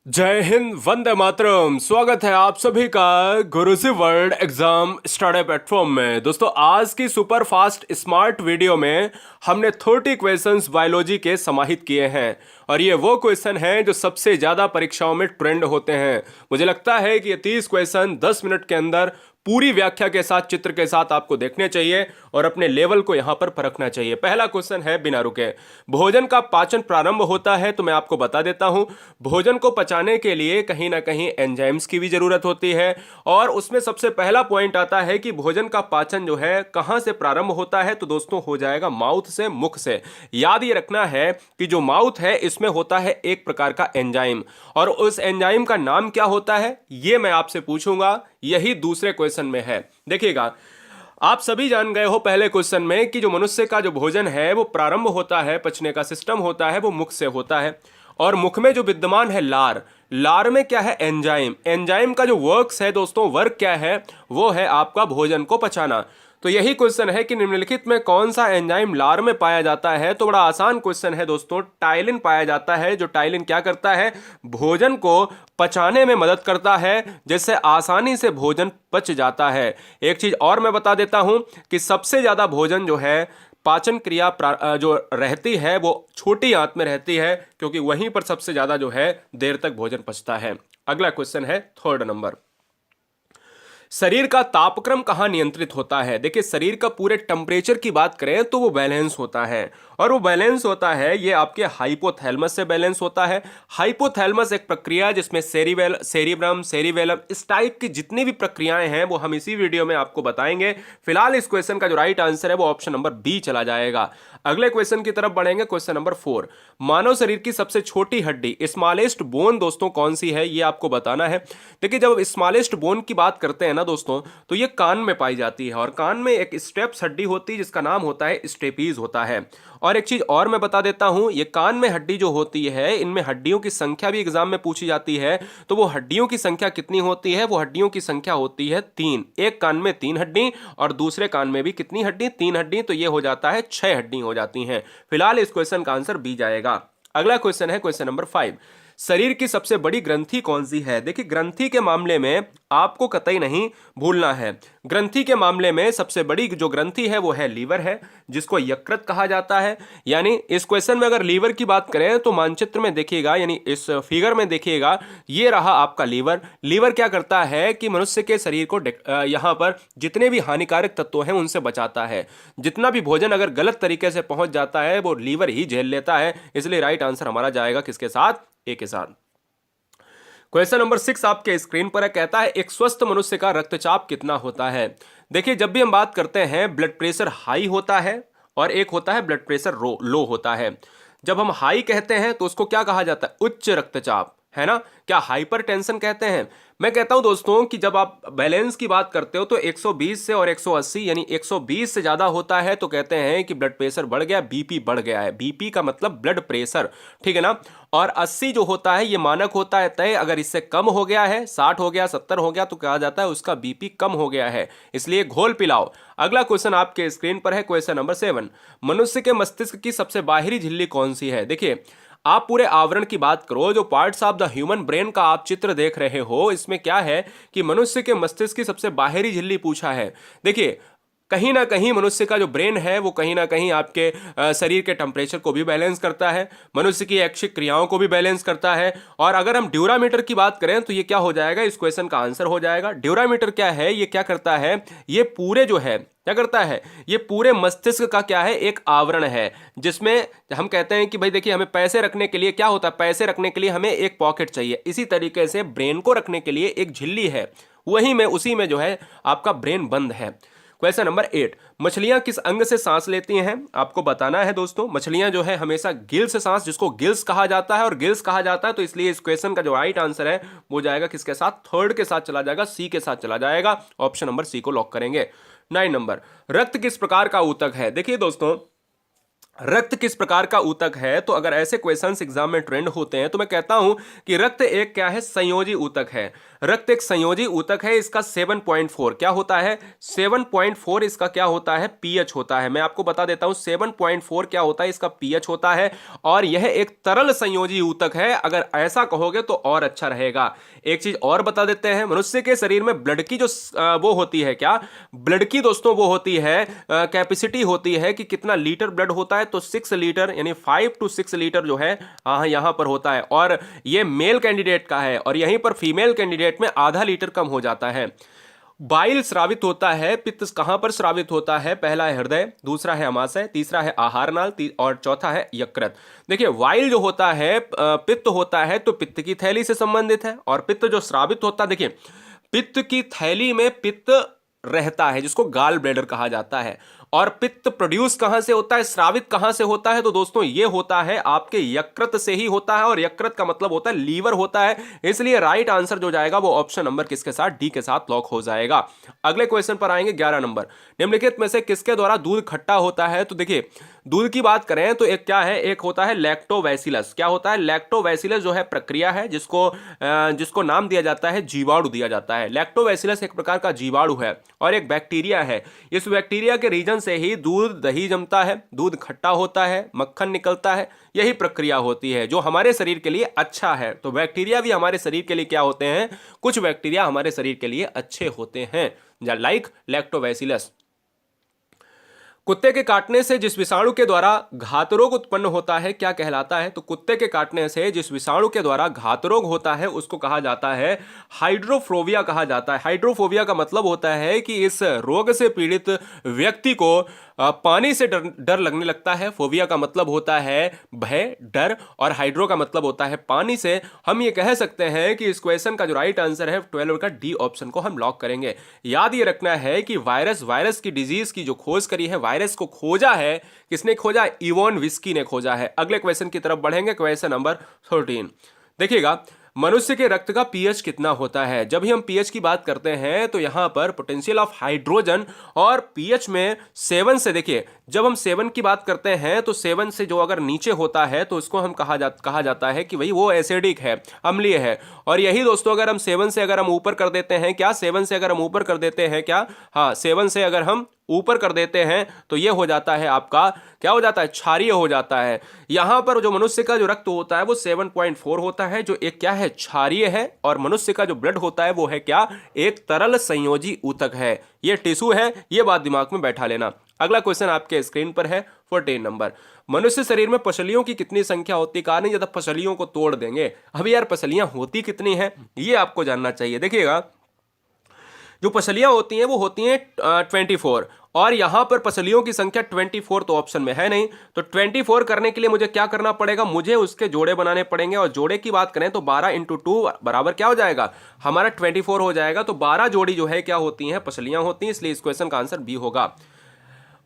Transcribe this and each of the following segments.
जय हिंद, वंदे मातरम। स्वागत है आप सभी का गुरुजी वर्ल्ड एग्जाम स्टडी प्लेटफॉर्म में। दोस्तों, आज की सुपर फास्ट स्मार्ट वीडियो में हमने 30 क्वेश्चंस बायोलॉजी के समाहित किए हैं और ये वो क्वेश्चन हैं जो सबसे ज्यादा परीक्षाओं में ट्रेंड होते हैं। मुझे लगता है कि ये 30 क्वेश्चन 10 मिनट के अंदर पूरी व्याख्या के साथ, चित्र के साथ आपको देखने चाहिए और अपने लेवल को यहां पर परखना चाहिए। पहला क्वेश्चन है बिना रुके, भोजन का पाचन प्रारंभ होता है। तो मैं आपको बता देता हूं, भोजन को पचाने के लिए कहीं ना कहीं एंजाइम्स की भी जरूरत होती है और उसमें सबसे पहला पॉइंट आता है कि भोजन का पाचन जो है कहां से प्रारंभ होता है। तो दोस्तों हो जाएगा माउथ से, मुख से। याद ये रखना है कि जो माउथ है इसमें होता है एक प्रकार का एंजाइम और उस एंजाइम का नाम क्या होता है ये मैं आपसे पूछूंगा, यही दूसरे क्वेश्चन में है। देखिएगा, आप सभी जान गए हो पहले क्वेश्चन में कि जो मनुष्य का जो भोजन है वो प्रारंभ होता है, पचने का सिस्टम होता है वो मुख से होता है और मुख में जो विद्यमान है लार, लार में क्या है एंजाइम। एंजाइम का जो वर्क्स है दोस्तों, वर्क क्या है, वो है आपका भोजन को पचाना। तो यही क्वेश्चन है कि निम्नलिखित में कौन सा एंजाइम लार में पाया जाता है। तो बड़ा आसान क्वेश्चन है दोस्तों, टाइलिन पाया जाता है। जो टाइलिन क्या करता है, भोजन को पचाने में मदद करता है, जिससे आसानी से भोजन पच जाता है। एक चीज और मैं बता देता हूं कि सबसे ज्यादा भोजन जो है पाचन क्रिया जो रहती है वो छोटी आंत में रहती है, क्योंकि वहीं पर सबसे ज्यादा जो है देर तक भोजन पचता है। अगला क्वेश्चन है थर्ड नंबर, शरीर का तापक्रम कहाँ नियंत्रित होता है। देखिए, शरीर का पूरे टेम्परेचर की बात करें तो वो बैलेंस होता है और वो बैलेंस होता है ये आपके हाइपोथैलेमस से बैलेंस होता है। हाइपोथैलेमस एक प्रक्रिया है जिसमें सेरिब्रम, सेरिबेलम, इस टाइप की जितनी भी प्रक्रियाएं हैं वो हम इसी वीडियो में आपको बताएंगे। फिलहाल इस क्वेश्चन का जो राइट आंसर है वो ऑप्शन नंबर बी चला जाएगा। अगले क्वेश्चन की तरफ बढ़ेंगे, क्वेश्चन नंबर 4, मानव शरीर की सबसे छोटी हड्डी स्मॉलेस्ट बोन दोस्तों कौन सी है, ये आपको बताना है। देखिए, जब स्मॉलेस्ट बोन की बात करते हैं ना दोस्तों, तो ये कान में पाई जाती है और कान में एक स्टेप्स हड्डी होती है जिसका नाम होता है स्टेपीज होता है। और एक चीज और मैं बता देता हूं, ये कान में हड्डी जो होती है, इनमें हड्डियों की संख्या भी एग्जाम में पूछी जाती है। तो वो हड्डियों की संख्या कितनी होती है, वो हड्डियों की संख्या होती है 3। एक कान में 3 हड्डी और दूसरे कान में भी कितनी हड्डी, 3 हड्डी। तो ये हो जाता है 6 हड्डी हो जाती हैं। फिलहाल इस क्वेश्चन का आंसर बी जाएगा। अगला क्वेश्चन है क्वेश्चन नंबर 5, शरीर की सबसे बड़ी ग्रंथि कौन सी है। देखिए, ग्रंथि के मामले में आपको कतई नहीं भूलना है, ग्रंथि के मामले में सबसे बड़ी जो ग्रंथि है वो है लीवर है, जिसको यकृत कहा जाता है। यानी इस क्वेश्चन में अगर लीवर की बात करें तो मानचित्र में देखिएगा, यानी इस फिगर में देखिएगा, ये रहा आपका लीवर। लीवर क्या करता है कि मनुष्य के शरीर को यहां पर जितने भी हानिकारक तत्व हैं उनसे बचाता है। जितना भी भोजन अगर गलत तरीके से पहुंच जाता है वो लीवर ही झेल लेता है। इसलिए राइट आंसर हमारा जाएगा किसके साथ, ए के साथ। क्वेश्चन नंबर 6 आपके स्क्रीन पर है, कहता है एक स्वस्थ मनुष्य का रक्तचाप कितना होता है। देखिए, जब भी हम बात करते हैं ब्लड प्रेशर हाई होता है और एक होता है ब्लड प्रेशर लो होता है। जब हम हाई कहते हैं तो उसको क्या कहा जाता है, उच्च रक्तचाप, है ना। क्या हाइपर टेंशन कहते हैं। मैं कहता हूं दोस्तों कि जब आप बैलेंस की बात करते हो तो 120 से और 180, यानी 120 से ज्यादा होता है तो कहते हैं कि ब्लड प्रेशर बढ़ गया, बीपी बढ़ गया है। बीपी का मतलब ब्लड प्रेशर, ठीक है ना। और 80 जो होता है ये मानक होता है तय, अगर इससे कम हो गया है, 60 हो गया, 70 हो गया, तो कहा जाता है उसका बीपी कम हो गया है। इसलिए घोल पिलाओ। अगला क्वेश्चन आपके स्क्रीन पर है, क्वेश्चन नंबर 7, मनुष्य के मस्तिष्क की सबसे बाहरी झिल्ली कौन सी है। देखिए, आप पूरे आवरण की बात करो, जो parts of the human brain का आप चित्र देख रहे हो, इसमें क्या है कि मनुष्य के मस्तिष्क की सबसे बाहरी झिल्ली पूछा है। देखिए, कहीं ना कहीं मनुष्य का जो ब्रेन है वो कहीं ना कहीं आपके शरीर के टेम्परेचर को भी बैलेंस करता है, मनुष्य की ऐच्छिक क्रियाओं को भी बैलेंस करता है। और अगर हम ड्यूरामीटर की बात करें तो ये क्या हो जाएगा, इस क्वेश्चन का आंसर हो जाएगा। ड्यूरामीटर क्या है, ये क्या करता है, ये पूरे जो है क्या करता है, ये पूरे मस्तिष्क का क्या है, एक आवरण है, जिसमें हम कहते हैं कि भाई देखिए, हमें पैसे रखने के लिए क्या होता है, पैसे रखने के लिए हमें एक पॉकेट चाहिए। इसी तरीके से ब्रेन को रखने के लिए एक झिल्ली है, वही में उसी में जो है आपका ब्रेन बंद है। क्वेश्चन नंबर 8, मछलियां किस अंग से सांस लेती हैं, आपको बताना है दोस्तों। मछलियां जो है हमेशा गिल से सांस, जिसको गिल्स कहा जाता है, और गिल्स कहा जाता है तो इसलिए इस क्वेश्चन का जो राइट आंसर है वो जाएगा किसके साथ, थर्ड के साथ चला जाएगा, सी के साथ चला जाएगा। ऑप्शन नंबर सी को लॉक करेंगे। 9 नंबर, रक्त किस प्रकार का ऊतक है। देखिए दोस्तों, रक्त किस प्रकार का ऊतक है? तो अगर ऐसे क्वेश्चंस एग्जाम में ट्रेंड होते हैं तो मैं कहता हूं कि रक्त एक क्या है? संयोजी ऊतक है। रक्त एक संयोजी ऊतक है। इसका 7.4 क्या होता है? 7.4 इसका क्या होता है? पीएच होता है। मैं आपको बता देता हूं 7.4 क्या होता है? इसका पीएच होता है और यह एक तरल संयोजी ऊतक है। अगर ऐसा कहोगे तो और अच्छा रहेगा। एक चीज और बता देते हैं, मनुष्य के शरीर में ब्लड की जो वो होती है, क्या ब्लड की दोस्तों वो होती है कैपेसिटी होती है कि कितना लीटर ब्लड होता है, तो 6 लीटर यानी 5 to 6 लीटर जो है यहां पर होता है। और ये मेल कैंडिडेट का है और यहीं पर फीमेल कैंडिडेट में आधा लीटर कम हो जाता है। बाइल स्रावित होता है। पित्त कहां पर स्रावित होता है? पहला है हृदय, दूसरा है अमाशय, तीसरा है आहार नाल और चौथा है यकृत। देखिए वाइल जो होता है पित्त होता है तो पित्त की थैली से संबंधित है। और पित्त जो स्रावित होता है, देखिए पित्त की थैली में पित्त रहता है जिसको गाल ब्लैडर कहा जाता है। और पित्त प्रोड्यूस कहां से होता है? स्रावित कहां से होता है? तो दोस्तों ये होता है आपके यकृत से ही होता है और यकृत का मतलब होता है लीवर होता है। इसलिए राइट आंसर जो जाएगा वो ऑप्शन नंबर किसके साथ? डी के साथ लॉक हो जाएगा। अगले क्वेश्चन पर आएंगे 11 नंबर। निम्नलिखित में से किसके द्वारा दूध खट्टा होता है? तो देखिए दूध की बात करें तो एक क्या है? एक होता है लैक्टोबैसिलस। क्या होता है? लैक्टोबैसिलस जो है प्रक्रिया है जिसको नाम दिया जाता है, जीवाणु दिया जाता है। लैक्टोबैसिलस एक प्रकार का जीवाणु है और एक बैक्टीरिया है। इस बैक्टीरिया के रीजन से ही दूध दही जमता है, दूध खट्टा होता है, मक्खन निकलता है। यही प्रक्रिया होती है जो हमारे शरीर के लिए अच्छा है। तो बैक्टीरिया भी हमारे शरीर के लिए क्या होते हैं? कुछ बैक्टीरिया हमारे शरीर के लिए अच्छे होते हैं, लाइक लैक्टोबैसिलस। कुत्ते के काटने से जिस विषाणु के द्वारा घात रोग उत्पन्न होता है क्या कहलाता है? तो कुत्ते के काटने से जिस विषाणु के द्वारा घात रोग होता है उसको कहा जाता है हाइड्रोफोबिया कहा जाता है। हाइड्रोफोबिया का मतलब होता है कि इस रोग से पीड़ित व्यक्ति को पानी से डर लगने लगता है। फोबिया का मतलब होता है भय, डर, और हाइड्रो का मतलब होता है पानी से। हम ये कह सकते हैं कि इस क्वेश्चन का जो राइट आंसर है 12 का डी ऑप्शन को हम लॉक करेंगे। याद ये रखना है कि वायरस की डिजीज की जो खोज करी है, वायरस को खोजा है, किसने खोजा? इवोन विस्की ने खोजा है। अगले क्वेश्चन की तरफ बढ़ेंगे, क्वेश्चन नंबर 13। देखिएगा मनुष्य के रक्त का पीएच कितना होता है? जब भी हम पीएच की बात करते हैं तो यहां पर पोटेंशियल ऑफ हाइड्रोजन और पीएच में 7 से, देखिए जब हम 7 की बात करते हैं तो 7 से जो अगर नीचे होता है तो उसको हम कहा जाता है कि भाई वो एसिडिक है, अम्लीय है। और यही दोस्तों अगर हम 7 से अगर हम ऊपर कर देते हैं, क्या 7 से अगर हम ऊपर कर देते हैं, क्या हाँ 7 से अगर हम ऊपर कर देते हैं तो ये हो जाता है आपका, क्या हो जाता है? क्षारीय हो जाता है। यहां पर जो मनुष्य का जो रक्त होता है वो 7.4 होता है, जो एक क्या है? क्षारीय है। और मनुष्य का जो ब्लड होता है वो है क्या? एक तरल संयोजी ऊतक है। ये टिश्यू है, ये बात दिमाग में बैठा लेना। अगला क्वेश्चन आपके स्क्रीन पर है 14 नंबर। मनुष्य शरीर में पसलियों की कितनी संख्या होती है? कहा नहीं जाता पसलियों को तोड़ देंगे। अभी यार पसलियां होती कितनी है ये आपको जानना चाहिए। देखिएगा जो पसलियां होती हैं वो होती हैं 24, और यहां पर पसलियों की संख्या 24 तो ऑप्शन में है नहीं। तो 24 करने के लिए मुझे क्या करना पड़ेगा? मुझे उसके जोड़े बनाने पड़ेंगे। और जोड़े की बात करें तो 12 × 2 बराबर क्या हो जाएगा? हमारा 24 हो जाएगा। तो 12 जोड़ी जो है क्या होती हैं? पसलियां होती हैं। इसलिए इस क्वेश्चन का आंसर बी होगा।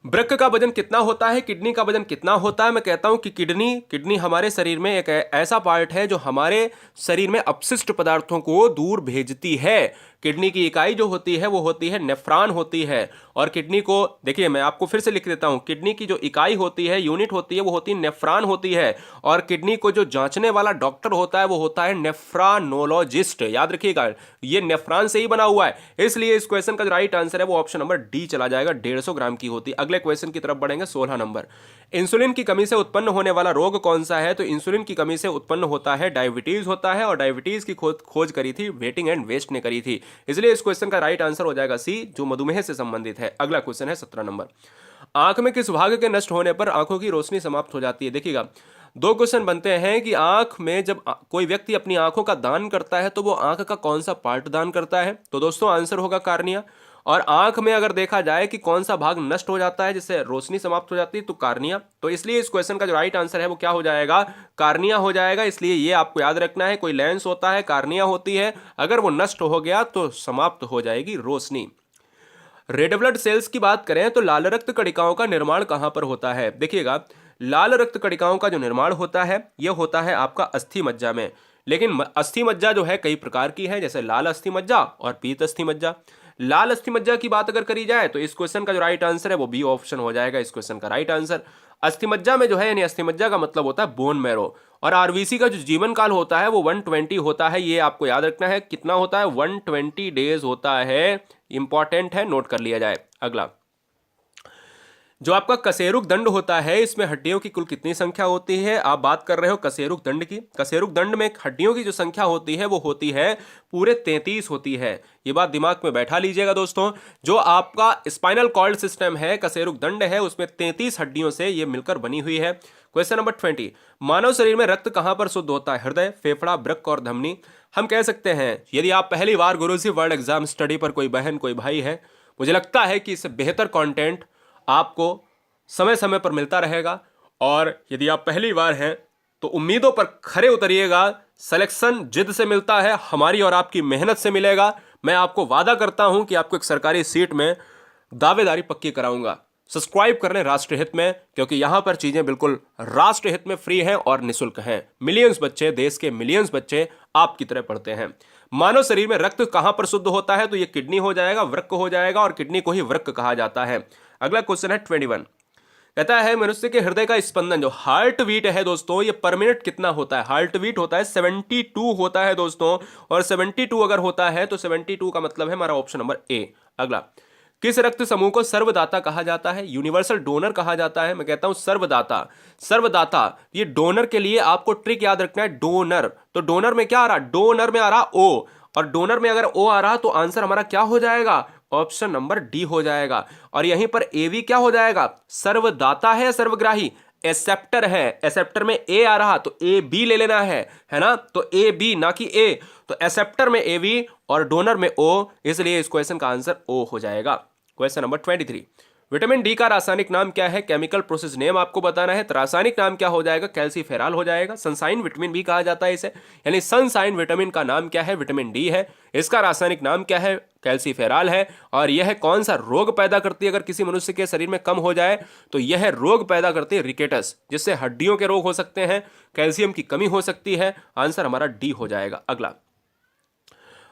वृक्क का वजन कितना होता है? किडनी का वजन कितना होता है? मैं कहता हूं कि किडनी हमारे शरीर में एक ऐसा पार्ट है जो हमारे शरीर में अपशिष्ट पदार्थों को दूर भेजती है। किडनी की इकाई जो होती है वो होती है नेफ्रॉन होती है। और किडनी को देखिए मैं आपको फिर से लिख देता हूं, किडनी की जो इकाई होती है, यूनिट होती है, वो होती है नेफ्रॉन होती है। और किडनी को जो जांचने वाला डॉक्टर होता है वो होता है नेफ्रॉनोलॉजिस्ट। याद रखिएगा ये नेफ्रॉन से ही बना हुआ है। इसलिए इस क्वेश्चन का जो राइट आंसर है वो ऑप्शन नंबर डी चला जाएगा। 150 ग्राम की होती है। अगले क्वेश्चन की तरफ बढ़ेंगे 16 नंबर। इंसुलिन की कमी से उत्पन्न होने वाला रोग कौन सा है? तो इंसुलिन की कमी से उत्पन्न होता है डायबिटीज होता है। और डायबिटीज की खोज करी थी वेटिंग एंड वेस्ट ने करी थी। इसलिए इस क्वेश्चन का राइट आंसर हो जाएगा सी, जो मधुमेह से संबंधित है। अगला क्वेश्चन है 17 नंबर। आंख में किस भाग के नष्ट होने पर आंखों की रोशनी समाप्त हो जाती है? देखिएगा दो क्वेश्चन बनते हैं कि आंख में जब कोई व्यक्ति अपनी आंखों का दान करता है तो वो आंख का कौन सा पार्ट दान करता है? तो दोस्तों आंसर होगा कार्निया। और आंख में अगर देखा जाए कि कौन सा भाग नष्ट हो जाता है जिससे रोशनी समाप्त हो जाती है, तो कार्निया। तो इसलिए इस क्वेश्चन का जो राइट आंसर है वो क्या हो जाएगा? कार्निया हो जाएगा। इसलिए ये आपको याद रखना है, कोई लेंस होता है, कार्निया होती है, अगर वो नष्ट हो गया तो समाप्त हो जाएगी रोशनी। रेड ब्लड सेल्स की बात करें तो लाल रक्त कणिकाओं का निर्माण कहां पर होता है? देखिएगा लाल रक्त कणिकाओं का जो निर्माण होता है यह होता है आपका अस्थि मज्जा में। लेकिन अस्थि मज्जा जो है कई प्रकार की है, जैसे लाल अस्थि मज्जा और पीत अस्थि मज्जा। लाल अस्थि मज्जा की बात अगर करी जाए तो इस क्वेश्चन का जो राइट आंसर है वो बी ऑप्शन हो जाएगा इस क्वेश्चन का राइट आंसर। अस्थिमज्जा में जो है, यानी अस्थिमज्जा का मतलब होता है बोन मैरो, और आरबीसी का जो जीवन काल होता है वो 120 होता है। ये आपको याद रखना है, कितना होता है, 120 डेज होता है। इंपॉर्टेंट है, नोट कर लिया जाए। अगला, जो आपका कशेरुक दंड होता है, इसमें हड्डियों की कुल कितनी संख्या होती है? आप बात कर रहे हो कशेरुक दंड की। कशेरुक दंड में हड्डियों की जो संख्या होती है वो होती है पूरे 33 होती है। ये बात दिमाग में बैठा लीजिएगा दोस्तों। जो आपका स्पाइनल कॉर्ड सिस्टम है, कशेरुक दंड है, उसमें 33 हड्डियों से ये मिलकर बनी हुई है। क्वेश्चन नंबर 20, मानव शरीर में रक्त कहां पर शुद्ध होता है? हृदय, फेफड़ा, वृक्क और धमनी। हम कह सकते हैं, यदि आप पहली बार गुरुजी वर्ल्ड एग्जाम स्टडी पर कोई बहन कोई भाई है, मुझे लगता है कि इससे बेहतर कंटेंट आपको समय समय पर मिलता रहेगा। और यदि आप पहली बार हैं तो उम्मीदों पर खरे उतरिएगा। सिलेक्शन जिद से मिलता है, हमारी और आपकी मेहनत से मिलेगा। मैं आपको वादा करता हूं कि आपको एक सरकारी सीट में दावेदारी पक्की कराऊंगा। सब्सक्राइब कर लें राष्ट्रहित में, क्योंकि यहां पर चीजें बिल्कुल राष्ट्रहित में फ्री हैं और निःशुल्क हैं। मिलियंस बच्चे, देश के मिलियंस बच्चे आपकी तरह पढ़ते हैं। मानव शरीर में रक्त कहां पर शुद्ध होता है? तो ये किडनी हो जाएगा, वृक्क हो जाएगा, और किडनी को ही वृक्क कहा जाता है। अगला क्वेश्चन है 21, कहता है मनुष्य के हृदय का स्पंदन, जो हार्ट बीट है दोस्तों, ये पर मिनट कितना होता है? हार्ट बीट होता है 72 होता है दोस्तों। और 72 अगर होता है तो 72 का मतलब है हमारा ऑप्शन नंबर ए। अगला, किस रक्त समूह को सर्वदाता कहा जाता है? यूनिवर्सल डोनर कहा जाता है। मैं कहता हूं सर्वदाता। सर्वदाता, ये डोनर के लिए आपको ट्रिक याद रखना है, डोनर। तो डोनर में क्या आ रहा? डोनर में आ रहा ओ, और डोनर में अगर ओ आ रहा तो आंसर हमारा क्या हो जाएगा? ऑप्शन नंबर डी हो जाएगा। और यहीं पर एवी क्या हो जाएगा? सर्वदाता है या सर्वग्राही? एक्सेप्टर है। एक्सेप्टर में ए आ रहा तो ए बी ले लेना है ना? तो ए बी ना कि ए। तो एक्सेप्टर में ए वी और डोनर में ओ, इसलिए इस क्वेश्चन का आंसर ओ हो जाएगा। क्वेश्चन नंबर 23, विटामिन डी का रासायनिक नाम क्या है? केमिकल प्रोसेस नेम आपको बताना है। तो रासायनिक नाम क्या हो जाएगा? कैल्सीफेरॉल हो जाएगा। सनसाइन विटामिन भी कहा जाता है इसे, यानी सनसाइन विटामिन का नाम क्या है? विटामिन डी है। इसका रासायनिक नाम क्या है? कैल्सीफेरॉल है। और यह कौन सा रोग पैदा करती है? अगर किसी मनुष्य के शरीर में कम हो जाए तो यह रोग पैदा करती है रिकेटस, जिससे हड्डियों के रोग हो सकते हैं, कैल्शियम की कमी हो सकती है। आंसर हमारा डी हो जाएगा। अगला,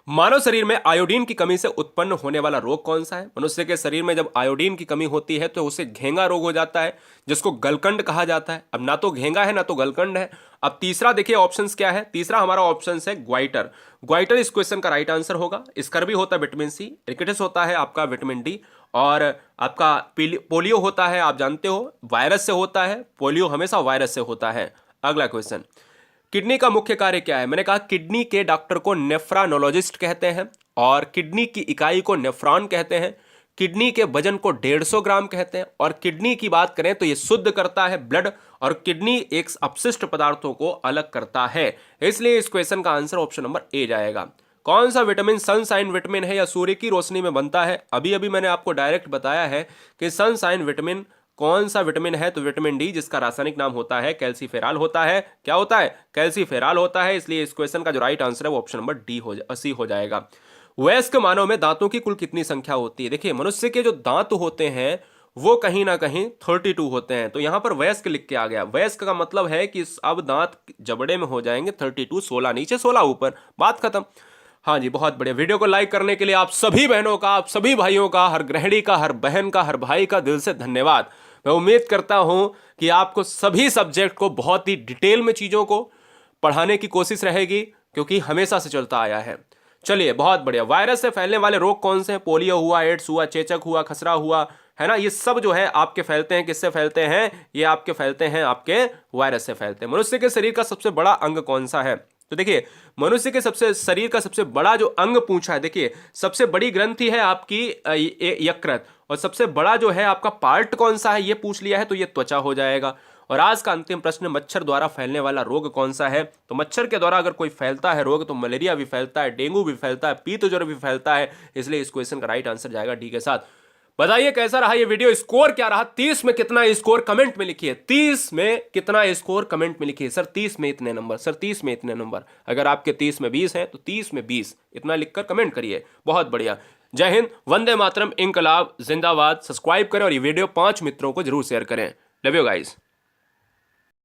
मानव शरीर में आयोडीन की कमी से उत्पन्न होने वाला रोग कौन सा है? मनुष्य के शरीर में जब आयोडीन की कमी होती है तो उसे घेंगा रोग हो जाता है, जिसको गलकंड कहा जाता है। अब ना तो घेंगा है ना तो गलकंड है। अब तीसरा देखिए ऑप्शंस क्या है। तीसरा हमारा ऑप्शन है ग्वाइटर। ग्वाइटर इस क्वेश्चन का राइट आंसर होगा। स्कर्वी होता है विटामिन सी, रिकेटस होता है आपका विटामिन डी, और आपका पोलियो होता है, आप जानते हो वायरस से होता है। पोलियो हमेशा वायरस से होता है। अगला क्वेश्चन, किडनी का मुख्य कार्य क्या है? मैंने कहा किडनी के डॉक्टर को नेफ्रानोलॉजिस्ट कहते हैं, और किडनी की इकाई को नेफ्रॉन कहते हैं। किडनी के वजन को 150 ग्राम कहते हैं। और किडनी की बात करें तो ये शुद्ध करता है ब्लड, और किडनी एक अपशिष्ट पदार्थों को अलग करता है। इसलिए इस क्वेश्चन का आंसर ऑप्शन नंबर ए जाएगा। कौन सा विटामिन सनसाइन विटामिन है या सूर्य की रोशनी में बनता है? अभी अभी मैंने आपको डायरेक्ट बताया है कि सनसाइन विटामिन कौन सा विटामिन है? तो विटामिन डी, जिसका रासायनिक नाम होता है कैल्सीफेरॉल होता है। क्या होता है? कैल्सीफेरॉल होता है। इसलिए इस क्वेश्चन का जो राइट आंसर है वो ऑप्शन नंबर डी सी हो जाएगा। वयस्क मानव में दांतों की कुल कितनी संख्या होती है? देखिए, मनुष्य के जो दांत होते हैं वो कहीं ना कहीं 32 होते हैं। तो यहां पर वयस्क लिख के आ गया। वयस्क का मतलब है कि अब दांत जबड़े में हो जाएंगे 32, 16 नीचे 16 ऊपर, बात खत्म। हाँ जी, बहुत बढ़िया। वीडियो को लाइक करने के लिए आप सभी बहनों का, आप सभी भाइयों का, हर गृहिणी का, हर बहन का, हर भाई का दिल से धन्यवाद। मैं उम्मीद करता हूं कि आपको सभी सब्जेक्ट को बहुत ही डिटेल में चीज़ों को पढ़ाने की कोशिश रहेगी, क्योंकि हमेशा से चलता आया है। चलिए, बहुत बढ़िया। वायरस से फैलने वाले रोग कौन से हैं? पोलियो हुआ, एड्स हुआ, चेचक हुआ, खसरा हुआ, है ना? ये सब जो है आपके फैलते हैं, किससे फैलते हैं? ये आपके फैलते हैं, आपके वायरस से फैलते हैं। मनुष्य के शरीर का सबसे बड़ा अंग कौन सा है? तो देखिए, मनुष्य के शरीर का सबसे बड़ा जो अंग पूछा है, देखिए सबसे बड़ी ग्रंथि है आपकी यकृत, और सबसे बड़ा जो है आपका पार्ट कौन सा है ये पूछ लिया है, तो ये त्वचा हो जाएगा। और आज का अंतिम प्रश्न, मच्छर द्वारा फैलने वाला रोग कौन सा है? तो मच्छर के द्वारा अगर कोई फैलता है रोग तो मलेरिया भी फैलता है, डेंगू भी फैलता है, पीत ज्वर भी फैलता है। इसलिए इस क्वेश्चन का राइट आंसर जाएगा डी के साथ। बताइए कैसा रहा ये वीडियो, स्कोर क्या रहा? 30 में कितना स्कोर कमेंट में लिखिए। 30 में कितना स्कोर कमेंट में लिखिए। सर 30 में इतने नंबर, सर 30 में इतने नंबर। अगर आपके 30 में 20 हैं तो 30 में 20 इतना लिखकर कमेंट करिए। बहुत बढ़िया। जय हिंद, वंदे मातरम, इंकलाब जिंदाबाद। सब्सक्राइब करें और ये वीडियो 5 मित्रों को जरूर शेयर करें। Love you guys.